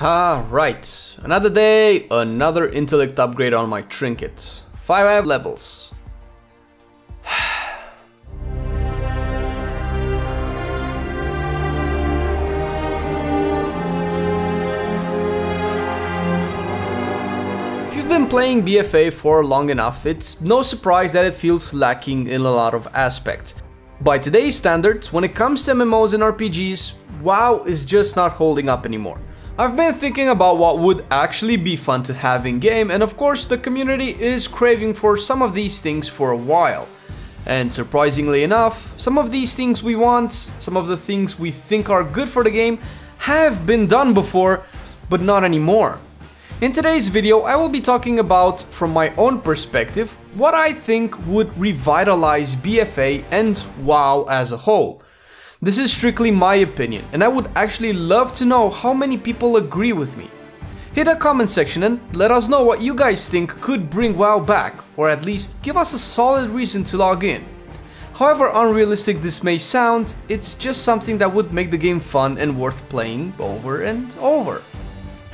Right, another day, another intellect upgrade on my Trinket. 5 levels. If you've been playing BFA for long enough, it's no surprise that it feels lacking in a lot of aspects. By today's standards, when it comes to MMOs and RPGs, WoW is just not holding up anymore. I've been thinking about what would actually be fun to have in game, and of course the community is craving for some of these things for a while. And surprisingly enough, some of these things we want, some of the things we think are good for the game, have been done before, but not anymore. In today's video, I will be talking about, from my own perspective, what I think would revitalize BFA and WoW as a whole. This is strictly my opinion, and I would actually love to know how many people agree with me. Hit the comment section and let us know what you guys think could bring WoW back, or at least give us a solid reason to log in. However unrealistic this may sound, it's just something that would make the game fun and worth playing over and over.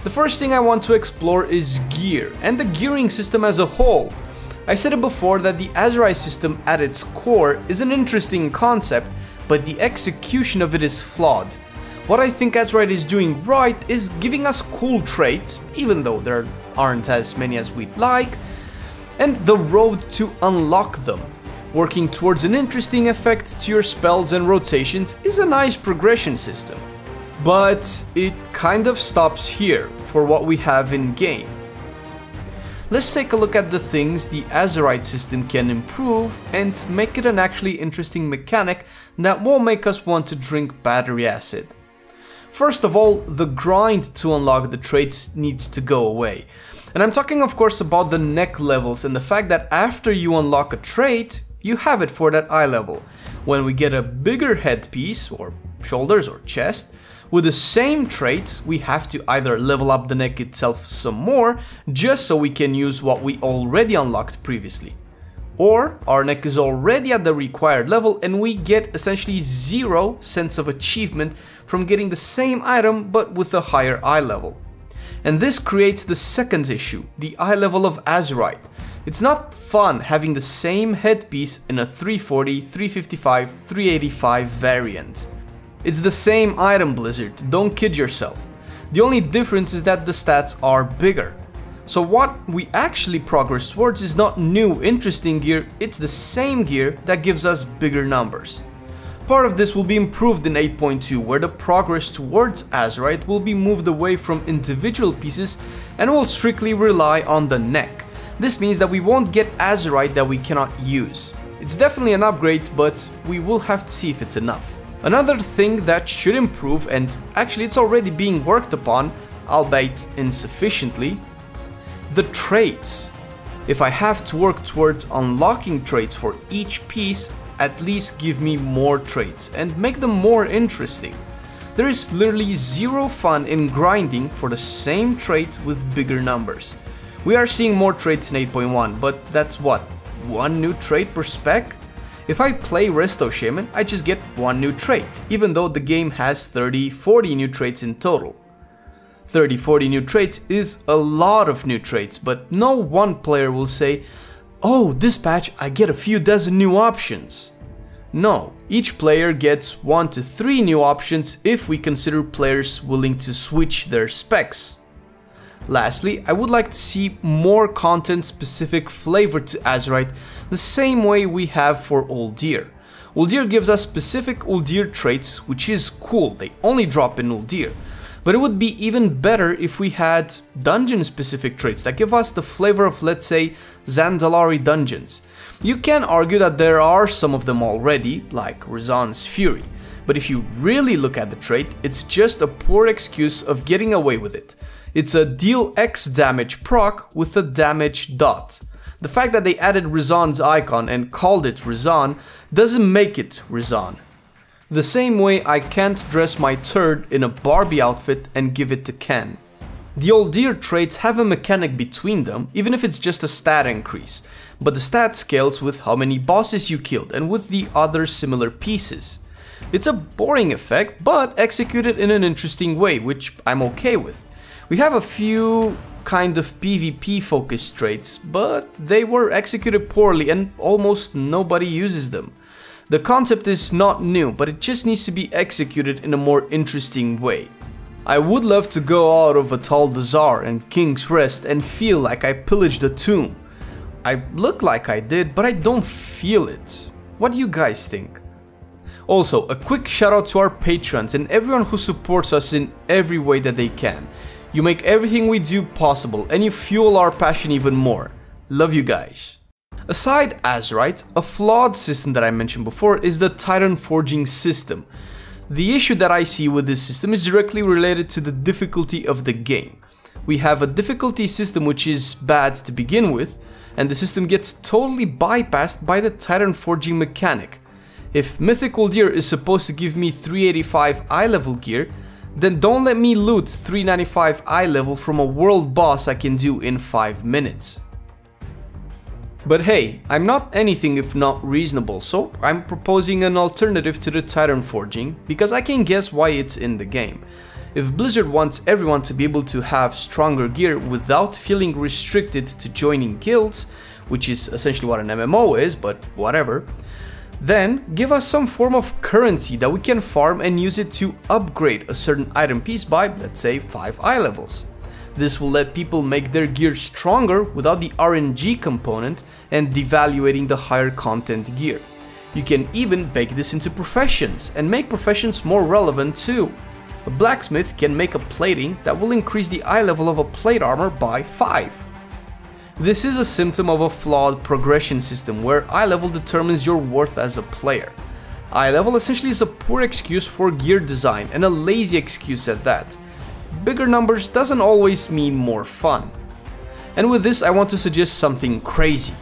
The first thing I want to explore is gear, and the gearing system as a whole. I said it before that the Azeroth system at its core is an interesting concept, but the execution of it is flawed. What I think Azeroth is doing right is giving us cool traits, even though there aren't as many as we'd like, and the road to unlock them. Working towards an interesting effect to your spells and rotations is a nice progression system. But it kind of stops here for what we have in game. Let's take a look at the things the Azeroth system can improve and make it an actually interesting mechanic that won't make us want to drink battery acid. First of all, the grind to unlock the traits needs to go away. And I'm talking of course about the neck levels and the fact that after you unlock a trait, you have it for that eye level. When we get a bigger headpiece, or shoulders or chest, with the same trait, we have to either level up the neck itself some more, just so we can use what we already unlocked previously. Or our neck is already at the required level and we get essentially 0 sense of achievement from getting the same item but with a higher eye level. And this creates the second issue, the eye level of Azeroth. It's not fun having the same headpiece in a 340, 355, 385 variant. It's the same item, Blizzard, don't kid yourself. The only difference is that the stats are bigger. So what we actually progress towards is not new interesting gear, it's the same gear that gives us bigger numbers. Part of this will be improved in 8.2, where the progress towards Azeroth will be moved away from individual pieces and will strictly rely on the neck. This means that we won't get Azeroth that we cannot use. It's definitely an upgrade, but we will have to see if it's enough. Another thing that should improve, and actually it's already being worked upon, albeit insufficiently, the traits. If I have to work towards unlocking traits for each piece, at least give me more traits and make them more interesting. There is literally 0 fun in grinding for the same trait with bigger numbers. We are seeing more traits in 8.1, but that's what, 1 new trait per spec? If I play Resto Shaman, I just get 1 new trait, even though the game has 30-40 new traits in total. 30-40 new traits is a lot of new traits, but no one player will say, "Oh, this patch I get a few dozen new options." No, each player gets 1 to 3 new options if we consider players willing to switch their specs. Lastly, I would like to see more content-specific flavor to Azeroth, the same way we have for Uldir. Uldir gives us specific Uldir traits, which is cool, they only drop in Uldir. But it would be even better if we had dungeon-specific traits that give us the flavor of, let's say, Zandalari dungeons. You can argue that there are some of them already, like Razan's Fury. But if you really look at the trait, it's just a poor excuse of getting away with it. It's a deal X damage proc with a damage dot. The fact that they added Razan's icon and called it Razan doesn't make it Razan. The same way I can't dress my turd in a Barbie outfit and give it to Ken. The Uldir traits have a mechanic between them, even if it's just a stat increase, but the stat scales with how many bosses you killed and with the other similar pieces. It's a boring effect, but executed in an interesting way, which I'm okay with. We have a few kind of PvP focused traits, but they were executed poorly and almost nobody uses them. The concept is not new, but it just needs to be executed in a more interesting way. I would love to go out of Ataldazar and King's Rest and feel like I pillaged a tomb. I look like I did, but I don't feel it. What do you guys think? Also, a quick shout out to our patrons and everyone who supports us in every way that they can. You make everything we do possible and you fuel our passion even more. Love you guys. Aside Azeroth, a flawed system that I mentioned before is the Titan Forging system. The issue that I see with this system is directly related to the difficulty of the game. We have a difficulty system which is bad to begin with, and the system gets totally bypassed by the Titan Forging mechanic. If Mythical Gear is supposed to give me 385 eye level gear, then don't let me loot 395 eye level from a world boss I can do in 5 minutes. But hey, I'm not anything if not reasonable, so I'm proposing an alternative to the Titan Forging, because I can guess why it's in the game. If Blizzard wants everyone to be able to have stronger gear without feeling restricted to joining guilds, which is essentially what an MMO is, but whatever, then give us some form of currency that we can farm and use it to upgrade a certain item piece by, let's say, 5 eye levels. This will let people make their gear stronger without the RNG component and devaluating the higher content gear. You can even bake this into professions and make professions more relevant too. A blacksmith can make a plating that will increase the eye level of a plate armor by 5. This is a symptom of a flawed progression system where eye level determines your worth as a player. Eye level essentially is a poor excuse for gear design and a lazy excuse at that. Bigger numbers doesn't always mean more fun. And with this I want to suggest something crazy.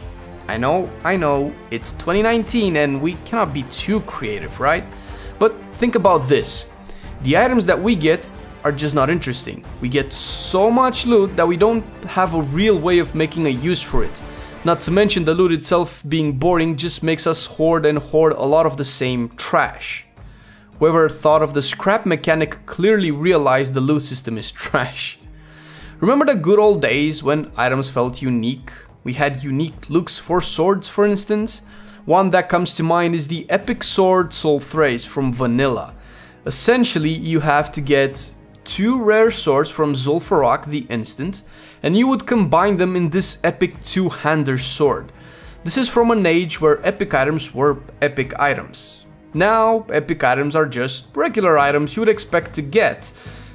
I know, it's 2019 and we cannot be too creative, right? But think about this. The items that we get are just not interesting. We get so much loot that we don't have a real way of making a use for it. Not to mention the loot itself being boring just makes us hoard a lot of the same trash. Whoever thought of the scrap mechanic clearly realized the loot system is trash. Remember the good old days when items felt unique? We had unique looks for swords, for instance. One that comes to mind is the epic sword Soul Thrace from Vanilla. Essentially, you have to get 2 rare swords from Zul'Farrak the instant, and you would combine them in this epic 2-hander sword. This is from an age where epic items were epic items. Now, epic items are just regular items you would expect to get.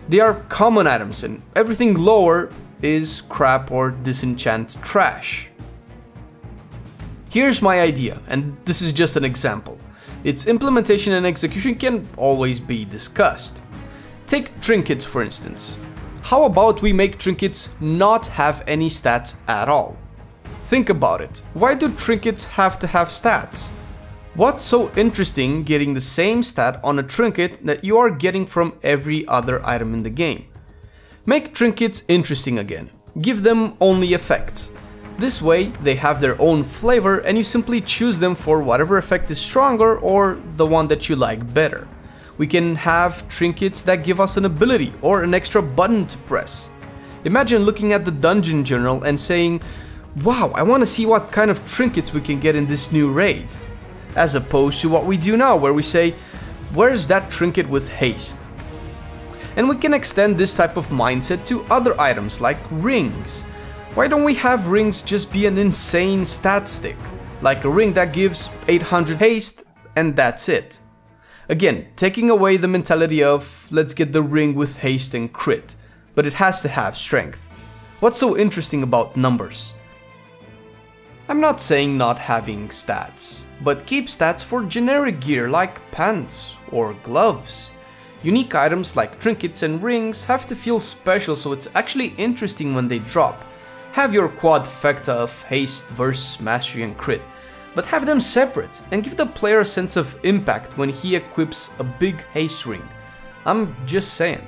They are common items, and everything lower is crap or disenchant trash. Here's my idea, and this is just an example. Its implementation and execution can always be discussed. Take trinkets for instance. How about we make trinkets not have any stats at all? Think about it. Why do trinkets have to have stats? What's so interesting getting the same stat on a trinket that you are getting from every other item in the game? Make trinkets interesting again. Give them only effects. This way they have their own flavor and you simply choose them for whatever effect is stronger or the one that you like better. We can have trinkets that give us an ability or an extra button to press. Imagine looking at the dungeon journal and saying, wow, I want to see what kind of trinkets we can get in this new raid. As opposed to what we do now where we say, where's that trinket with haste? And we can extend this type of mindset to other items like rings. Why don't we have rings just be an insane stat stick? Like a ring that gives 800 haste and that's it. Again, taking away the mentality of let's get the ring with haste and crit, but it has to have strength. What's so interesting about numbers? I'm not saying not having stats, but keep stats for generic gear like pants or gloves. Unique items like trinkets and rings have to feel special so it's actually interesting when they drop. Have your quadfecta of haste versus mastery and crit, but have them separate and give the player a sense of impact when he equips a big haste ring. I'm just saying.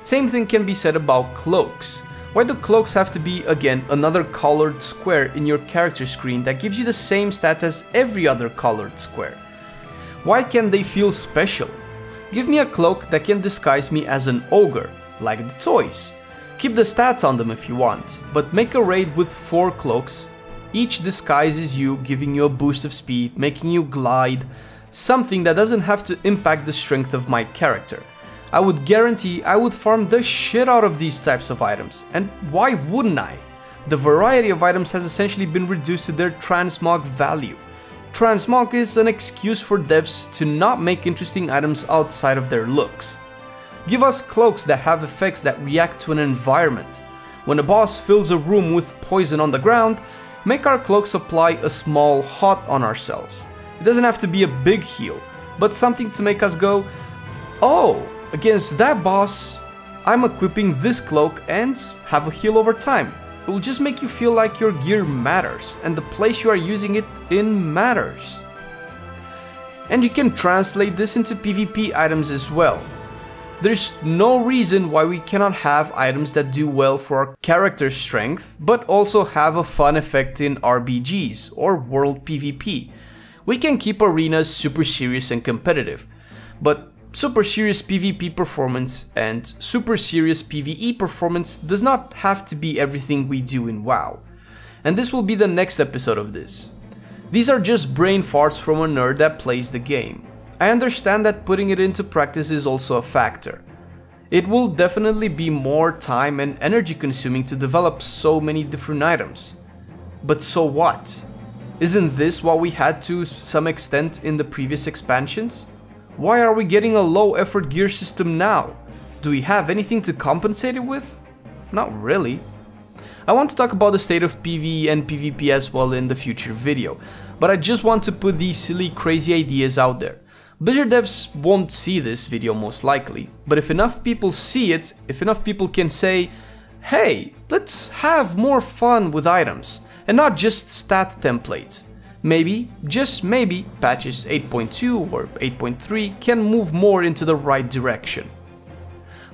Same thing can be said about cloaks. Why do cloaks have to be, again, another colored square in your character screen that gives you the same stats as every other colored square? Why can't they feel special? Give me a cloak that can disguise me as an ogre, like the toys. Keep the stats on them if you want, but make a raid with 4 cloaks. Each disguises you, giving you a boost of speed, making you glide, something that doesn't have to impact the strength of my character. I would guarantee I would farm the shit out of these types of items, and why wouldn't I? The variety of items has essentially been reduced to their transmog value. Transmog is an excuse for devs to not make interesting items outside of their looks. Give us cloaks that have effects that react to an environment. When a boss fills a room with poison on the ground, make our cloaks apply a small hot on ourselves. It doesn't have to be a big heal, but something to make us go, oh, against that boss, I'm equipping this cloak and have a heal over time. It will just make you feel like your gear matters and the place you are using it in matters. And you can translate this into PvP items as well. There's no reason why we cannot have items that do well for our character strength, but also have a fun effect in RBGs or World PvP. We can keep arenas super serious and competitive, but super serious PvP performance and super serious PvE performance does not have to be everything we do in WoW. And this will be the next episode of this. These are just brain farts from a nerd that plays the game. I understand that putting it into practice is also a factor. It will definitely be more time and energy consuming to develop so many different items. But so what? Isn't this what we had to some extent in the previous expansions? Why are we getting a low effort gear system now? Do we have anything to compensate it with? Not really. I want to talk about the state of PvE and PvP as well in the future video, but I just want to put these silly crazy ideas out there. Blizzard devs won't see this video most likely, but if enough people see it, if enough people can say, hey, let's have more fun with items, and not just stat templates. Maybe, just maybe, patches 8.2 or 8.3 can move more into the right direction.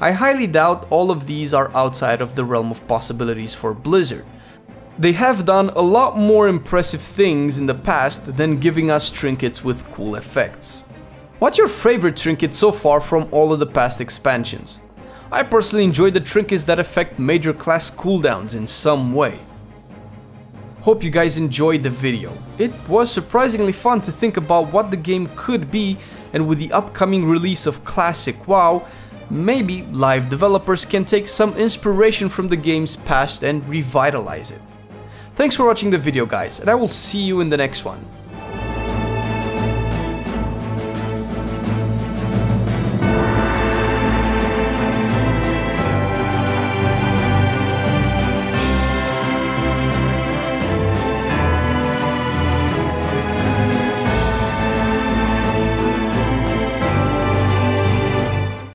I highly doubt all of these are outside of the realm of possibilities for Blizzard. They have done a lot more impressive things in the past than giving us trinkets with cool effects. What's your favorite trinket so far from all of the past expansions? I personally enjoy the trinkets that affect major class cooldowns in some way. Hope you guys enjoyed the video. It was surprisingly fun to think about what the game could be, and with the upcoming release of Classic WoW, maybe live developers can take some inspiration from the game's past and revitalize it. Thanks for watching the video guys, and I will see you in the next one.